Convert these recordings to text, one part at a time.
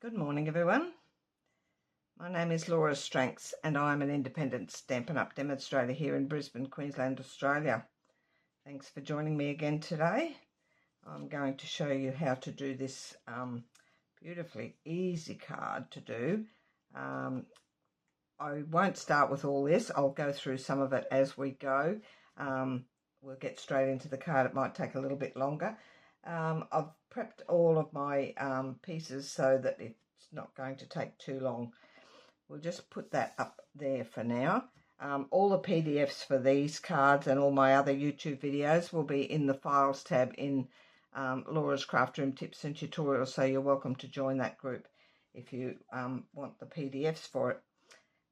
Good morning, everyone. My name is Laura Stranks and I'm an independent Stampin' Up! Demonstrator here in Brisbane, Queensland, Australia. Thanks for joining me again today. I'm going to show you how to do this beautifully easy card to do. I won't start with all this. I'll go through some of it as we go. We'll get straight into the card. It might take a little bit longer. I've prepped all of my pieces so that it's not going to take too long. We'll just put that up there for now. All the PDFs for these cards and all my other YouTube videos will be in the Files tab in Laura's Craft Room Tips and Tutorials, so you're welcome to join that group if you want the PDFs for it.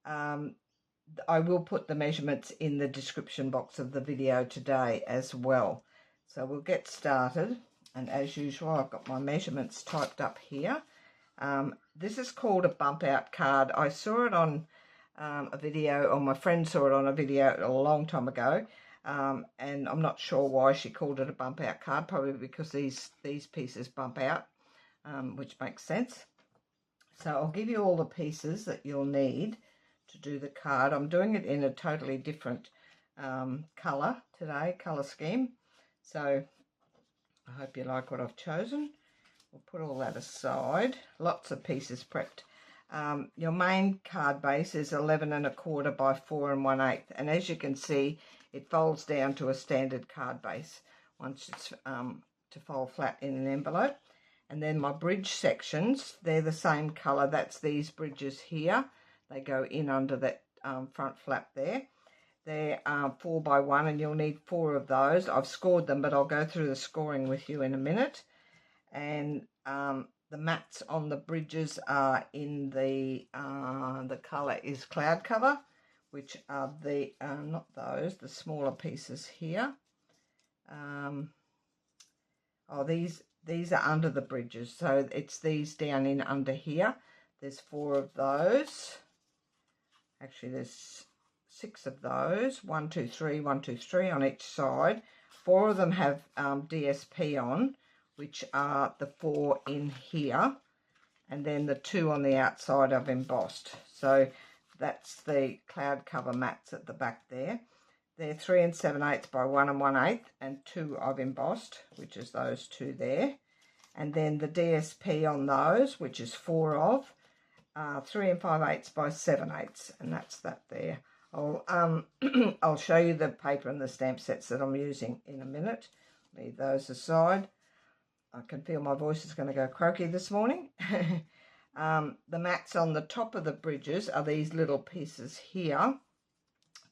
I will put the measurements in the description box of the video today as well. So we'll get started, and as usual I've got my measurements typed up here. This is called a bump out card. I saw it on a video, or my friend saw it on a video a long time ago, and I'm not sure why she called it a bump out card, probably because these pieces bump out, which makes sense. So I'll give you all the pieces that you'll need to do the card. I'm doing it in a totally different colour today, colour scheme, so I hope you like what I've chosen. We'll put all that aside. Lots of pieces prepped. Your main card base is 11 1/4 by 4 1/8, and as you can see it folds down to a standard card base once it's to fold flat in an envelope. And then my bridge sections, they're the same colour. That's these bridges here. They go in under that front flap there. They're 4 by 1, and you'll need 4 of those. I've scored them, but I'll go through the scoring with you in a minute. And the mats on the bridges are in the colour is Cloud Cover, which are the not those, the smaller pieces here. These are under the bridges, so it's these down in under here. There's 4 of those. Actually, there's 6 of those. 1 2 3 1 2 3 on each side. 4 of them have DSP on, which are the 4 in here, and then the 2 on the outside I've embossed. So that's the cloud cover mats at the back there. They're 3 7/8 by 1 1/8, and 2 I've embossed, which is those 2 there. And then the DSP on those, which is 4 of, 3 5/8 by 7/8, and that's that there. I'll show you the paper and the stamp sets that I'm using in a minute. Leave those aside. I can feel my voice is going to go croaky this morning. The mats on the top of the bridges are these little pieces here.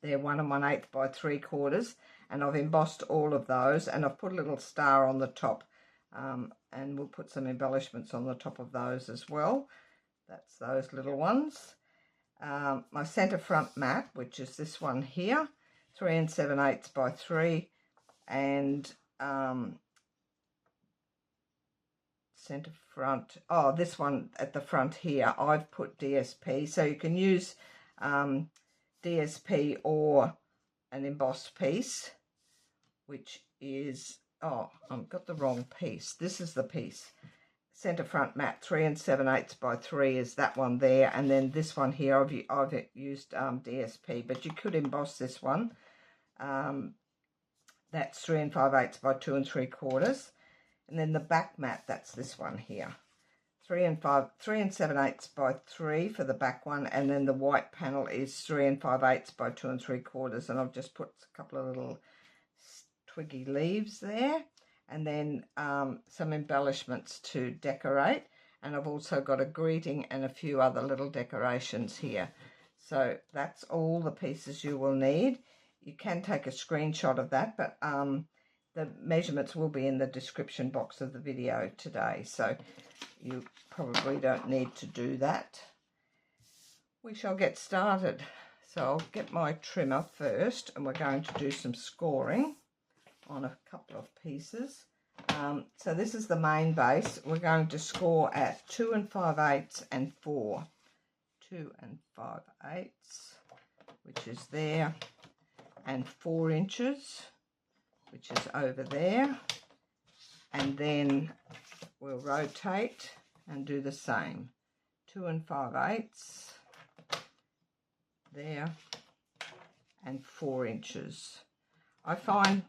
They're 1 1/8 by 3/4, and I've embossed all of those, and I've put a little star on the top, and we'll put some embellishments on the top of those as well. That's those little ones. My centre front mat, which is this one here, 3 7/8 by 3, and centre front, this one at the front here, I've put DSP, so you can use DSP or an embossed piece, which is, I've got the wrong piece. This is the piece. Centre front mat, 3 7/8 by 3 is that one there, and then this one here I've used DSP, but you could emboss this one. That's 3 5/8 by 2 3/4, and then the back mat, that's this one here, 3 7/8 by 3 for the back one, and then the white panel is 3 5/8 by 2 3/4, and I've just put a couple of little twiggy leaves there. And then some embellishments to decorate, and I've also got a greeting and a few other little decorations here. So that's all the pieces you will need. You can take a screenshot of that, but the measurements will be in the description box of the video today, so you probably don't need to do that. We shall get started. So I'll get my trimmer first, and we're going to do some scoring on a couple of pieces. So this is the main base. We're going to score at 2 5/8 and 4. 2 5/8, which is there, and 4 inches, which is over there. And then we'll rotate and do the same. 2 5/8 there, and 4 inches. I find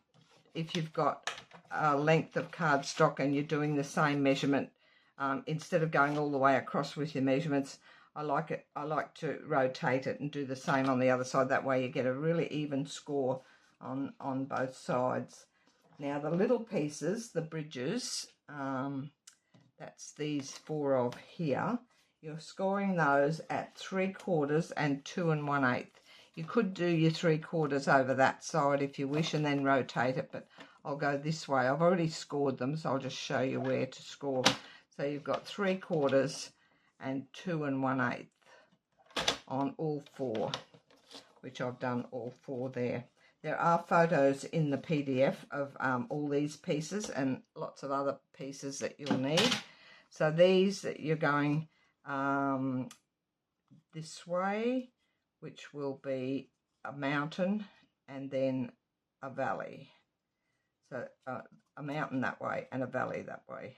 if you've got a length of cardstock and you're doing the same measurement, instead of going all the way across with your measurements, I like to rotate it and do the same on the other side. That way you get a really even score on both sides. Now the little pieces, the bridges, that's these 4 of here, you're scoring those at 3/4 and 2 1/8. You could do your 3/4 over that side if you wish and then rotate it, but I'll go this way. I've already scored them, so I'll just show you where to score. So you've got 3/4 and 2 1/8 on all 4, which I've done all 4 there. There are photos in the PDF of all these pieces and lots of other pieces that you'll need. So these, you're going this way, which will be a mountain and then a valley. So a mountain that way and a valley that way.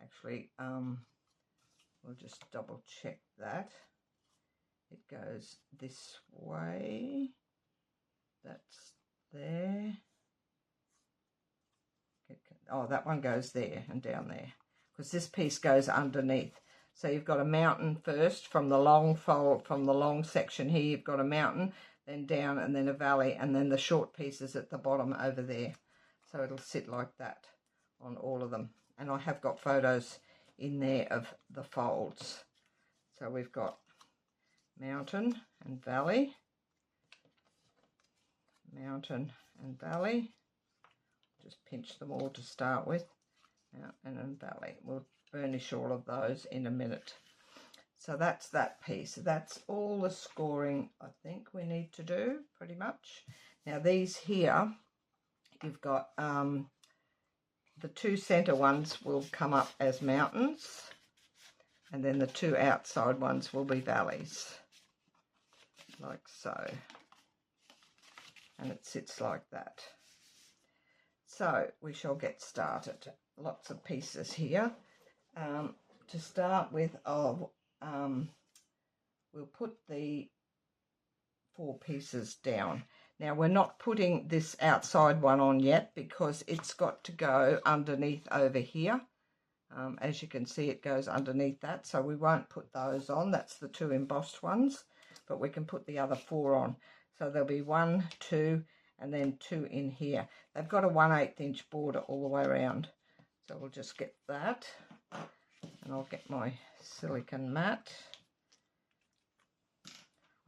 Actually, we'll just double check that. It goes this way. That's there. Oh, that one goes there and down there, because this piece goes underneath. So you've got a mountain first from the long fold, from the long section here, you've got a mountain, then down, and then a valley, and then the short pieces at the bottom over there. So it'll sit like that on all of them. And I have got photos in there of the folds. So we've got mountain and valley, mountain and valley. Just pinch them all to start with. Mountain and valley. We'll burnish all of those in a minute. So that's that piece. That's all the scoring I think we need to do, pretty much. Now these here, you've got the 2 center ones will come up as mountains, and then the 2 outside ones will be valleys, like so. And it sits like that. So we shall get started. Lots of pieces here. To start with, we'll put the 4 pieces down. Now we're not putting this outside one on yet because it's got to go underneath over here. As you can see, it goes underneath that, so we won't put those on. That's the 2 embossed ones, but we can put the other 4 on. So there'll be 1, 2, and then 2 in here. They've got a 1/8 inch border all the way around. So we'll just get that, and I'll get my silicone mat.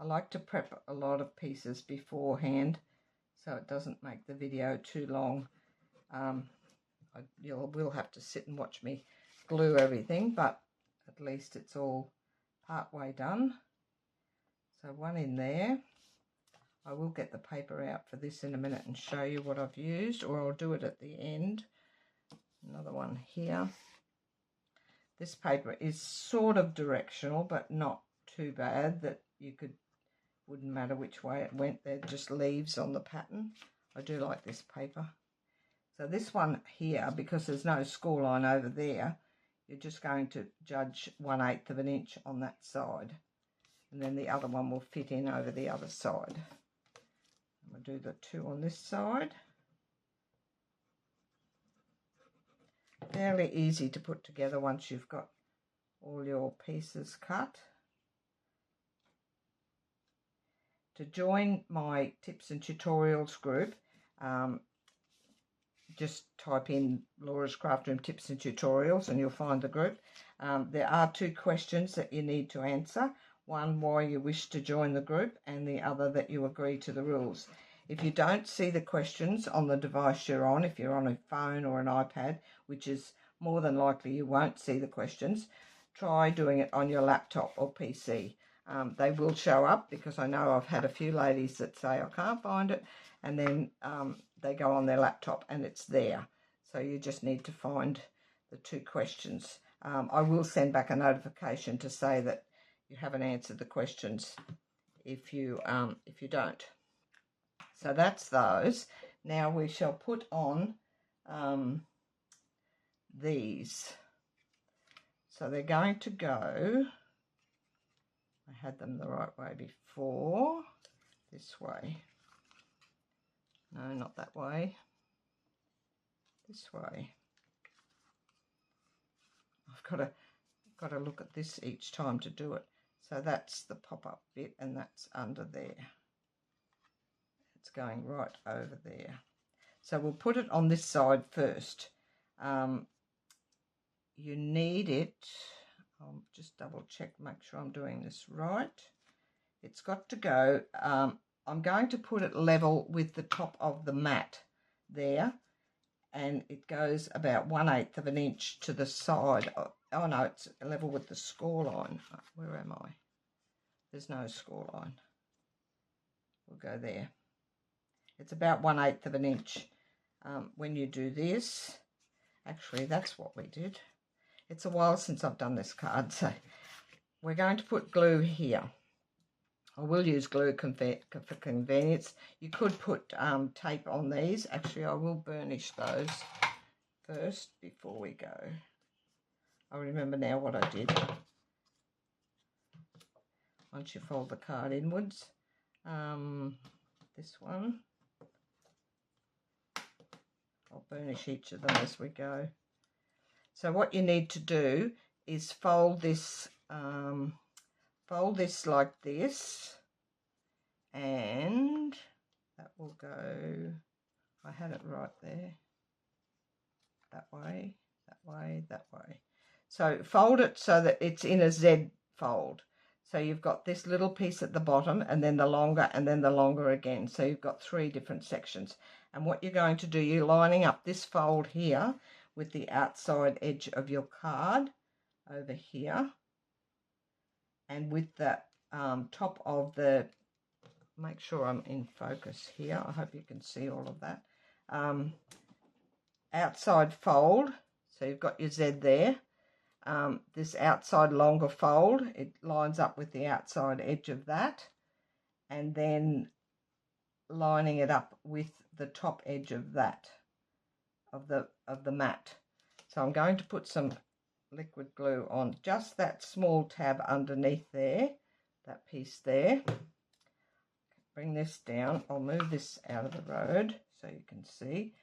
I like to prep a lot of pieces beforehand so it doesn't make the video too long. You will have to sit and watch me glue everything, but at least it's all part way done. So 1 in there. I will get the paper out for this in a minute and show you what I've used, or I'll do it at the end. Another one here. This paper is sort of directional, but not too bad that wouldn't matter which way it went. They're just leaves on the pattern. I do like this paper. So this one here, because there's no score line over there, you're just going to judge 1/8 of an inch on that side, and then the other one will fit in over the other side. I'm going to do the 2 on this side. Fairly easy to put together once you've got all your pieces cut. To join my tips and tutorials group, just type in Laura's Craft Room Tips and Tutorials and you'll find the group. There are 2 questions that you need to answer. One, why you wish to join the group, and the other, that you agree to the rules. If you don't see the questions on the device you're on, if you're on a phone or an iPad, which is more than likely you won't see the questions, try doing it on your laptop or PC. They will show up, because I know I've had a few ladies that say, I can't find it, and then they go on their laptop and it's there. So you just need to find the 2 questions. I will send back a notification to say that you haven't answered the questions if you don't. So that's those. Now we shall put on these. So they're going to go I had them the right way before. This way. No, not that way. This way. I've got to look at this each time to do it. So that's the pop-up bit, and that's under there. It's going right over there. So we'll put it on this side first. You need it. I'll just double check, make sure I'm doing this right. It's got to go. I'm going to put it level with the top of the mat there, and it goes about 1/8 of an inch to the side. Oh no, it's level with the score line. Where am I? There's no score line. We'll go there. It's about 1/8 of an inch. When you do this, actually that's what we did. It's a while since I've done this card, so we're going to put glue here. I will use glue for convenience. You could put tape on these. Actually, I will burnish those first before we go. I remember now what I did. Once you fold the card inwards, this one, I'll burnish each of them as we go. So what you need to do is fold this like this, and that will go, I had it right there, that way, that way, that way. So fold it so that it's in a Z fold. So you've got this little piece at the bottom, and then the longer, and then the longer again. So you've got 3 different sections. And what you're going to do, you're lining up this fold here with the outside edge of your card over here, and with the top of the, make sure I'm in focus here, I hope you can see all of that, outside fold, so you've got your Z there, this outside longer fold, it lines up with the outside edge of that, and then lining it up with the top edge of that, of the mat. So I'm going to put some liquid glue on just that small tab underneath there, that piece there. Bring this down. I'll move this out of the road so you can see.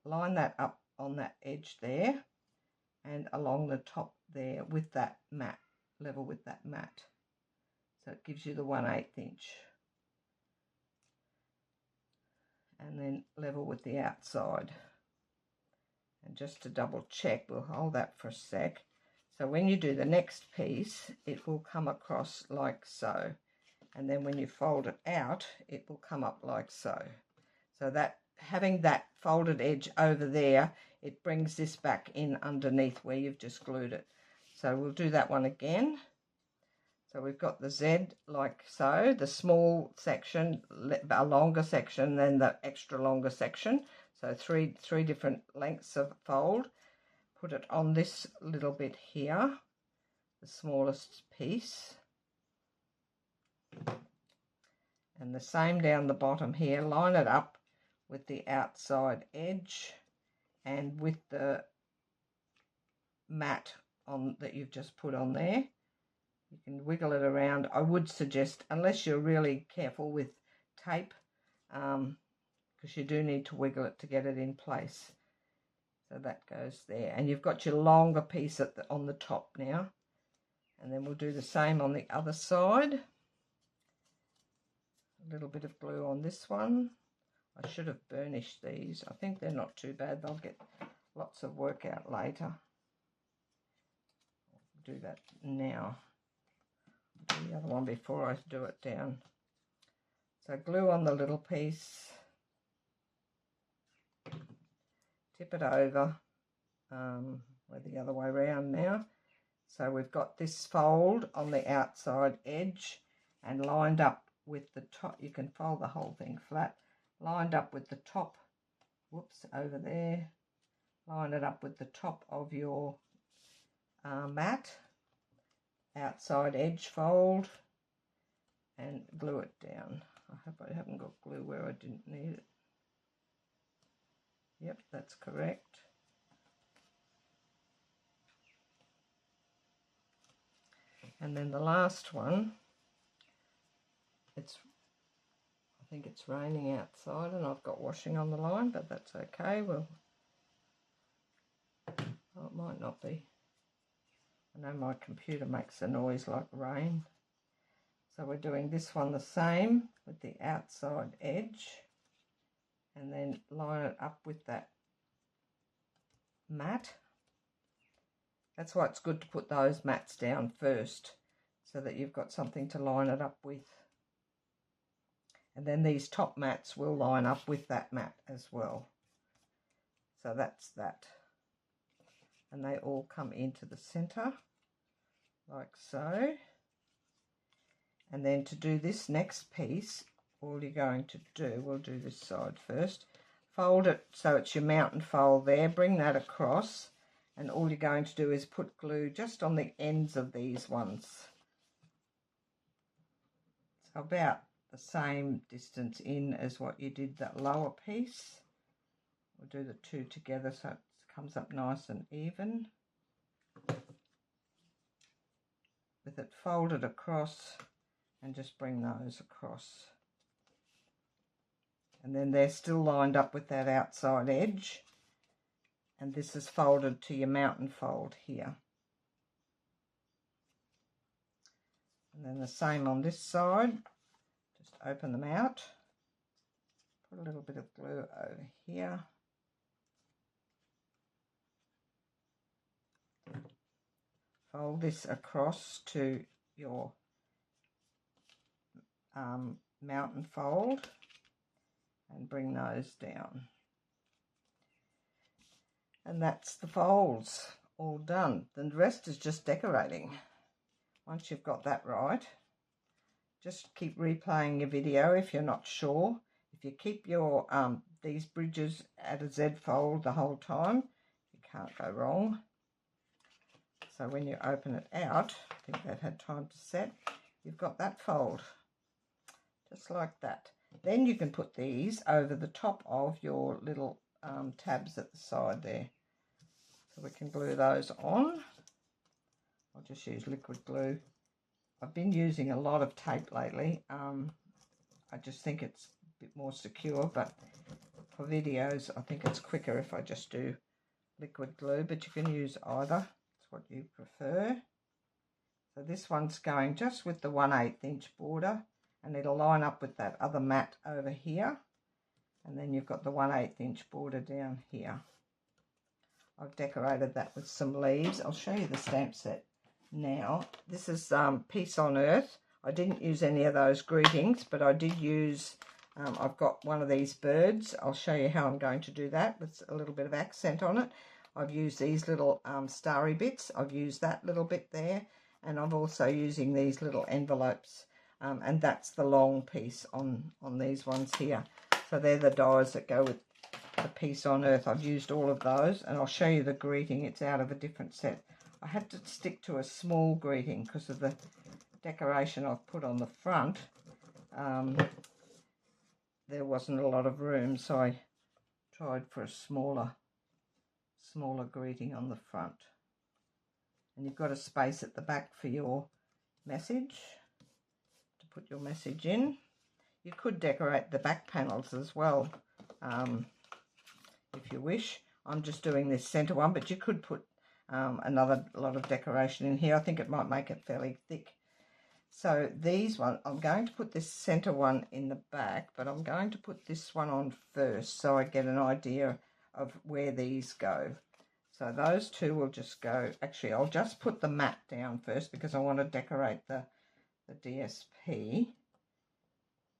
Line that up on that edge there and along the top there with that mat, level with that mat. So it gives you the 1/8 inch. And then level with the outside. And just to double check, we'll hold that for a sec. So when you do the next piece, it will come across like so. And then when you fold it out, it will come up like so. So that, having that folded edge over there, it brings this back in underneath where you've just glued it. So we'll do that one again. So we've got the Z like so, the small section, a longer section, then the extra longer section. So three different lengths of fold. Put it on this little bit here, the smallest piece. And the same down the bottom here, line it up with the outside edge and with the mat on that you've just put on there. You can wiggle it around. I would suggest, unless you're really careful with tape, because you do need to wiggle it to get it in place. So that goes there. And you've got your longer piece on the top now. And then we'll do the same on the other side. A little bit of glue on this one. I should have burnished these. I think they're not too bad. They'll get lots of work out later. I'll do that now. I'll do the other one before I do it down. So glue on the little piece. Tip it over. We're the other way around now. So we've got this fold on the outside edge and lined up with the top. You can fold the whole thing flat. Lined up with the top, whoops, over there. Line it up with the top of your mat. Outside edge fold and glue it down. I hope I haven't got glue where I didn't need it. Yep, that's correct. And then the last one, I think it's raining outside and I've got washing on the line, but that's okay. Well, it might not be. I know my computer makes a noise like rain. So we're doing this one the same with the outside edge, and then line it up with that mat. That's why it's good to put those mats down first, so that you've got something to line it up with. And then these top mats will line up with that mat as well. So that's that. And they all come into the center, like so. And then to do this next piece, all you're going to do, we'll do this side first, fold it so it's your mountain fold there, bring that across, and all you're going to do is put glue just on the ends of these ones. So about the same distance in as what you did that lower piece. We'll do the two together so it comes up nice and even. With it folded across, and just bring those across. And then they're still lined up with that outside edge. And this is folded to your mountain fold here. And then the same on this side. Just open them out. Put a little bit of glue over here. Fold this across to your mountain fold and bring those down. And that's the folds all done. The rest is just decorating. Once you've got that right, just keep replaying your video if you're not sure. If you keep your these bridges at a Z fold the whole time, you can't go wrong. So when you open it out, I think they've had time to set, you've got that fold. Just like that. Then you can put these over the top of your little tabs at the side there. So we can glue those on. I'll just use liquid glue. I've been using a lot of tape lately. I just think it's a bit more secure, but for videos I think it's quicker if I just do liquid glue, but you can use either. It's what you prefer. So this one's going just with the 1/8 inch border, and it'll line up with that other mat over here, and then you've got the 1/8 inch border down here. I've decorated that with some leaves. I'll show you the stamp set now. This is Peace on Earth. I didn't use any of those greetings, but I did use, I've got one of these birds. I'll show you how I'm going to do that with a little bit of accent on it. I've used these little starry bits. I've used that little bit there, and I'm also using these little envelopes. And that's the long piece on these ones here. So they're the dies that go with the Peace on Earth. I've used all of those, and I'll show you the greeting. It's out of a different set. I had to stick to a small greeting because of the decoration I've put on the front. There wasn't a lot of room, so I tried for a smaller greeting on the front. And you've got a space at the back for your message, to put your message in. You could decorate the back panels as well, if you wish. I'm just doing this centre one, but you could put another lot of decoration in here. I think it might make it fairly thick. So these one, I'm going to put this centre one in the back, but I'm going to put this one on first so I get an idea of where these go. So those two will just go, actually I'll just put the mat down first because I want to decorate the DSP.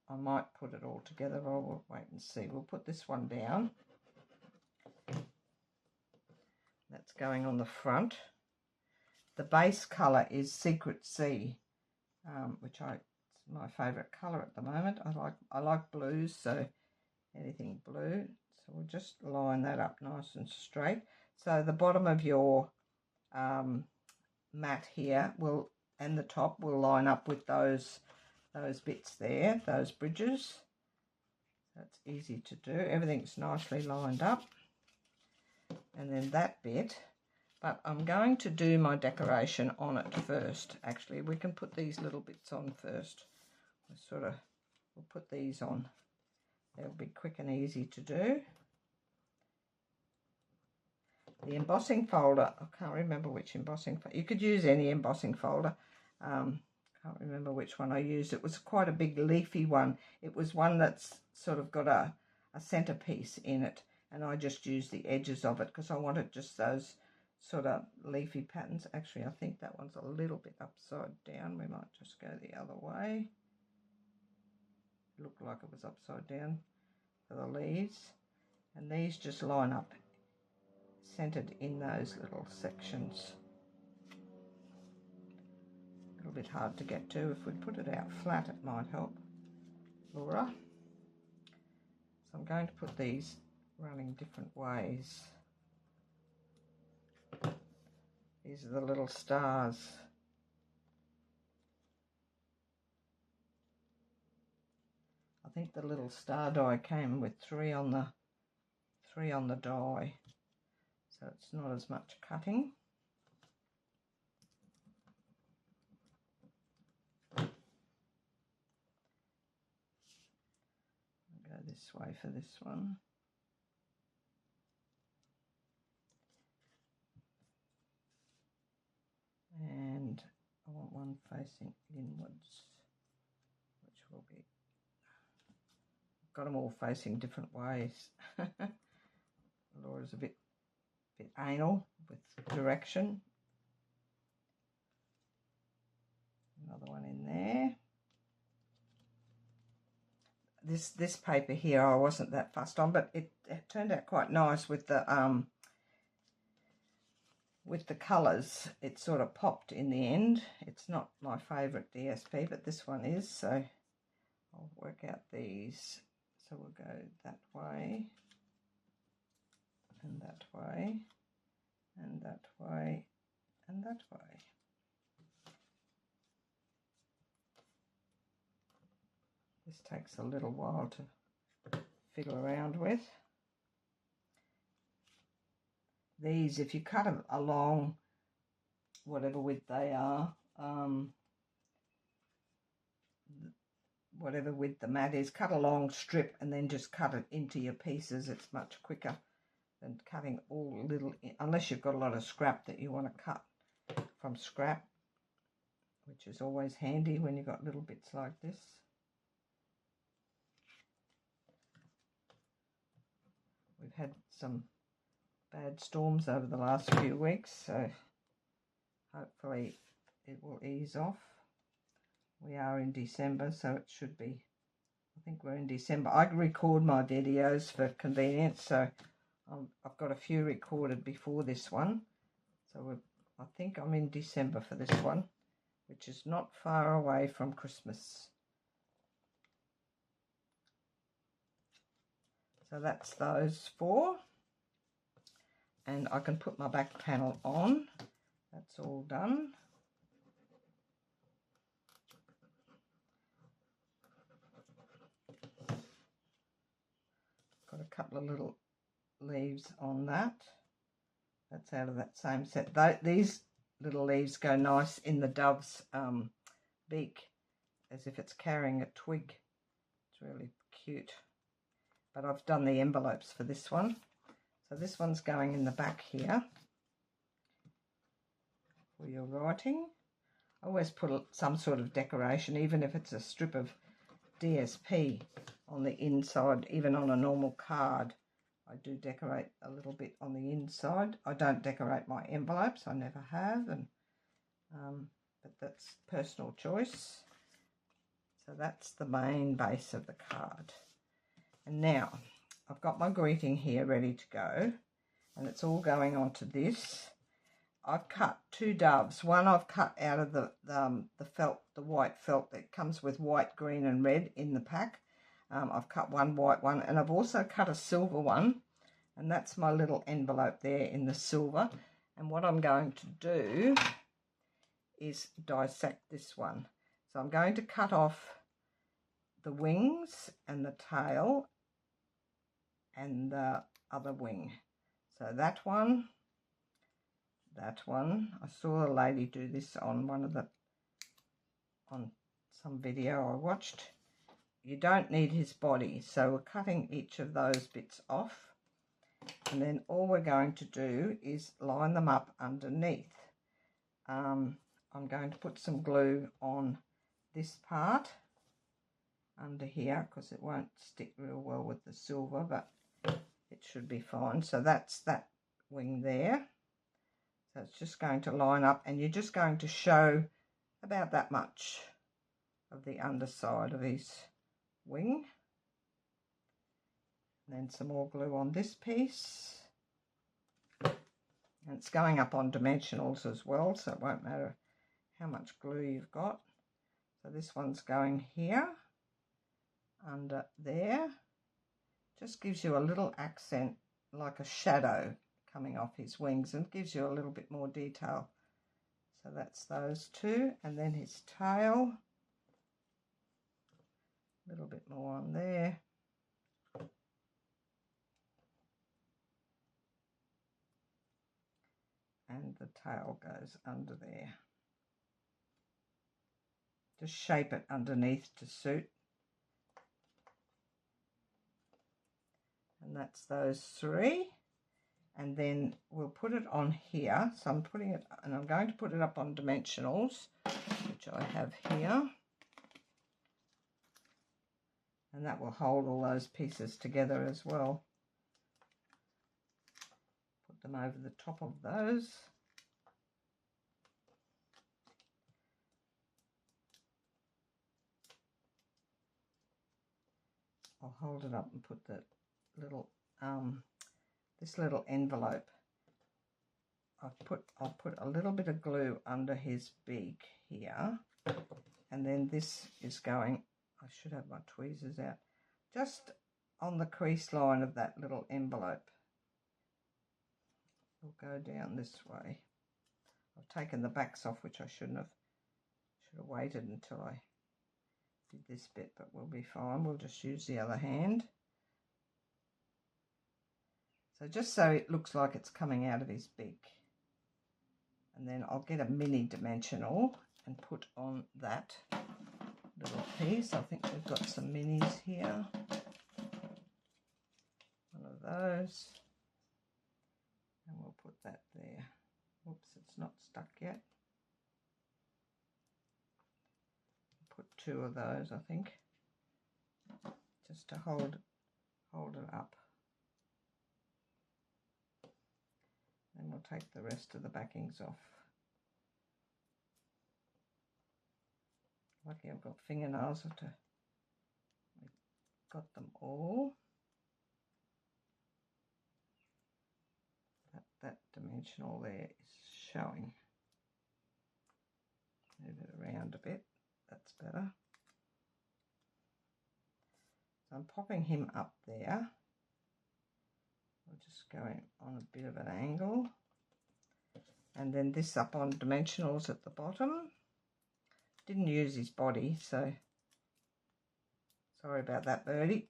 I might put it all together, or we'll wait and see. We'll put this one down. That's going on the front. The base colour is Secret Sea, which it's my favourite colour at the moment. I like blues, so anything blue. So we'll just line that up nice and straight. So the bottom of your mat here and the top will line up with those bits there, those bridges. That's easy to do. Everything's nicely lined up. And then that bit, but I'm going to do my decoration on it first. Actually, we can put these little bits on first. we'll put these on. They'll be quick and easy to do. The embossing folder, I can't remember which embossing folder. You could use any embossing folder. Can't remember which one I used. It was quite a big leafy one. It was one that's sort of got a centerpiece in it, and I just used the edges of it because I wanted just those sort of leafy patterns. Actually, I think that one's a little bit upside down. We might just go the other way. It looked like it was upside down for the leaves, and these just line up centered in those little sections. A little bit hard to get to. If we put it out flat, it might help, Laura. So I'm going to put these running different ways. These are the little stars. I think the little star die came with three on the die, so it's not as much cutting. I'll go this way for this one. And I want one facing inwards, which will be, I've got them all facing different ways. Laura's a bit anal with direction. Another one in there. This paper here I wasn't that fussed on, but it turned out quite nice with the colours. It sort of popped in the end. It's not my favourite DSP, but this one is, so I'll work out these. So we'll go that way, and that way, and that way, and that way. This takes a little while to fiddle around with. These, if you cut them along, whatever width they are, whatever width the mat is, cut a long strip and then just cut it into your pieces. It's much quicker than cutting all little, unless you've got a lot of scrap that you want to cut from scrap, which is always handy when you've got little bits like this. We've had some bad storms over the last few weeks, so hopefully it will ease off. We are in December, so it should be, I think we're in December. I record my videos for convenience, so I've got a few recorded before this one. So I think I'm in December for this one, which is not far away from Christmas. So that's those four. And I can put my back panel on. That's all done. Got a couple of little leaves on that. That's out of that same set. These little leaves go nice in the dove's beak, as if it's carrying a twig. It's really cute. But I've done the envelopes for this one. So this one's going in the back here for your writing. I always put some sort of decoration, even if it's a strip of DSP on the inside, even on a normal card. I do decorate a little bit on the inside. I don't decorate my envelopes, I never have, and but that's personal choice. So that's the main base of the card. And now I've got my greeting here ready to go, and it's all going onto this. I've cut two doves. One I've cut out of the felt, the white felt that comes with white, green and red in the pack. I've cut one white one, and I've also cut a silver one, and that's my little envelope there in the silver. And what I'm going to do is dissect this one. So I'm going to cut off the wings and the tail and the other wing. So that one. I saw a lady do this on one of the, on some video I watched. You don't need his body, so we're cutting each of those bits off, and then all we're going to do is line them up underneath. I'm going to put some glue on this part under here because it won't stick real well with the silver, but it should be fine. So that's that wing there. So it's just going to line up, and you're just going to show about that much of the underside of his wing. And then some more glue on this piece. And it's going up on dimensionals as well, so it won't matter how much glue you've got. So this one's going here, under there. Just gives you a little accent, like a shadow coming off his wings, and gives you a little bit more detail. So that's those two, and then his tail. A little bit more on there. And the tail goes under there. Just shape it underneath to suit. And that's those three. And then we'll put it on here. So I'm putting it, and I'm going to put it up on dimensionals, which I have here. And that will hold all those pieces together as well. Put them over the top of those. I'll hold it up and put the little this little envelope. I'll put a little bit of glue under his beak here, and then this is going, I should have my tweezers out, just on the crease line of that little envelope. It'll go down this way. I've taken the backs off, which I should have waited until I did this bit, but we'll be fine. We'll just use the other hand. So just so it looks like it's coming out of his beak. And then I'll get a mini dimensional and put on that little piece. I think we've got some minis here. One of those. And we'll put that there. Oops, it's not stuck yet. Put two of those, I think, just to hold it up. Then we'll take the rest of the backings off. Lucky I've got fingernails to, got them all. That dimensional there is showing. Move it around a bit. That's better. So I'm popping him up there. We're just going on a bit of an angle. And then this up on dimensionals at the bottom. Didn't use his body, so sorry about that, birdie.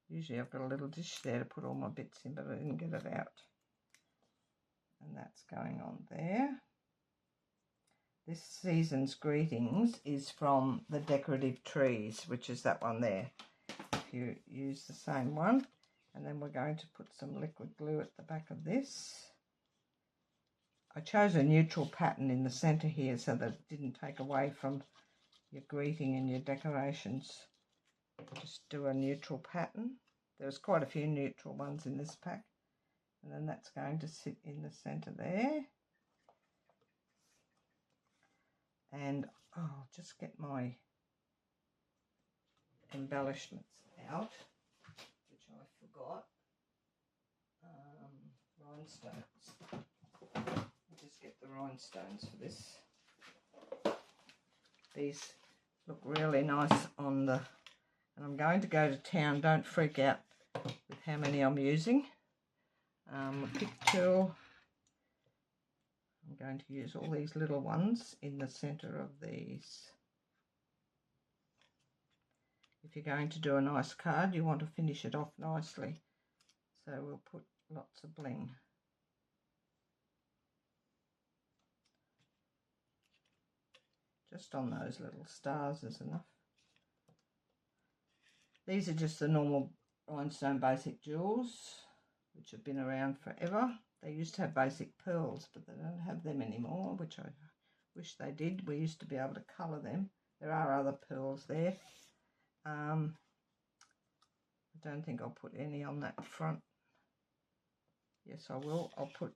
Usually I've got a little dish there to put all my bits in, but I didn't get it out. And that's going on there. This season's greetings is from the decorative trees, which is that one there. If you use the same one. And then we're going to put some liquid glue at the back of this. I chose a neutral pattern in the centre here so that it didn't take away from your greeting and your decorations. Just do a neutral pattern. There's quite a few neutral ones in this pack. And then that's going to sit in the centre there. And I'll just get my embellishments out, which I forgot. Rhinestones. I'll just get the rhinestones for this. These look really nice on the, and I'm going to go to town. Don't freak out with how many I'm using. A pick tool. I'm going to use all these little ones in the centre of these. If you're going to do a nice card, you want to finish it off nicely. So we'll put lots of bling. just on those little stars is enough. These are just the normal rhinestone basic jewels, which have been around forever. They used to have basic pearls, but they don't have them anymore, which I wish they did. We used to be able to colour them. There are other pearls there. I don't think I'll put any on that front. Yes, I will. I'll put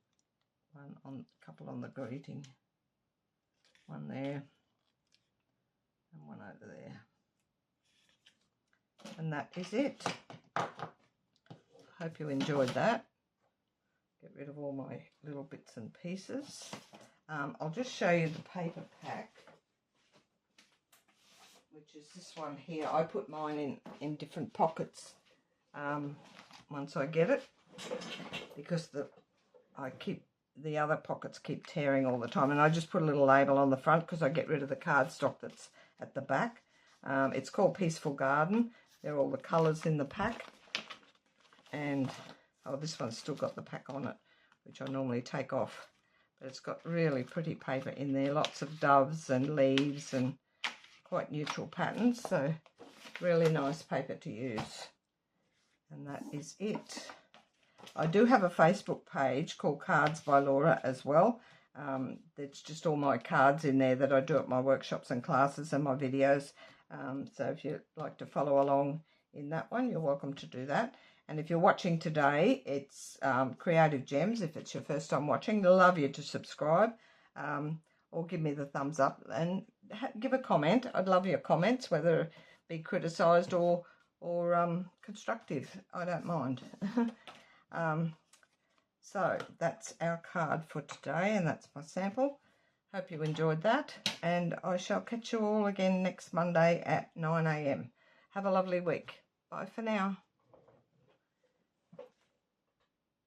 one on, a couple on the greeting. One there and one over there. And that is it. Hope you enjoyed that. Get rid of all my little bits and pieces. I'll just show you the paper pack, which is this one here. I put mine in different pockets once I get it, because the other pockets keep tearing all the time, and I just put a little label on the front because I get rid of the cardstock that's at the back. It's called Peaceful Garden. There are all the colours in the pack, and oh, this one's still got the pack on it, which I normally take off, but it's got really pretty paper in there, lots of doves and leaves and quite neutral patterns, so really nice paper to use. And that is it. I do have a Facebook page called Cards by Laura as well. There's just all my cards in there that I do at my workshops and classes and my videos. So if you'd like to follow along in that one, you're welcome to do that. And if you're watching today, it's Creative Gems. If it's your first time watching, I'd love you to subscribe or give me the thumbs up and give a comment. I'd love your comments, whether it be criticised or constructive. I don't mind. So that's our card for today, and that's my sample. Hope you enjoyed that, and I shall catch you all again next Monday at 9 AM. Have a lovely week. Bye for now.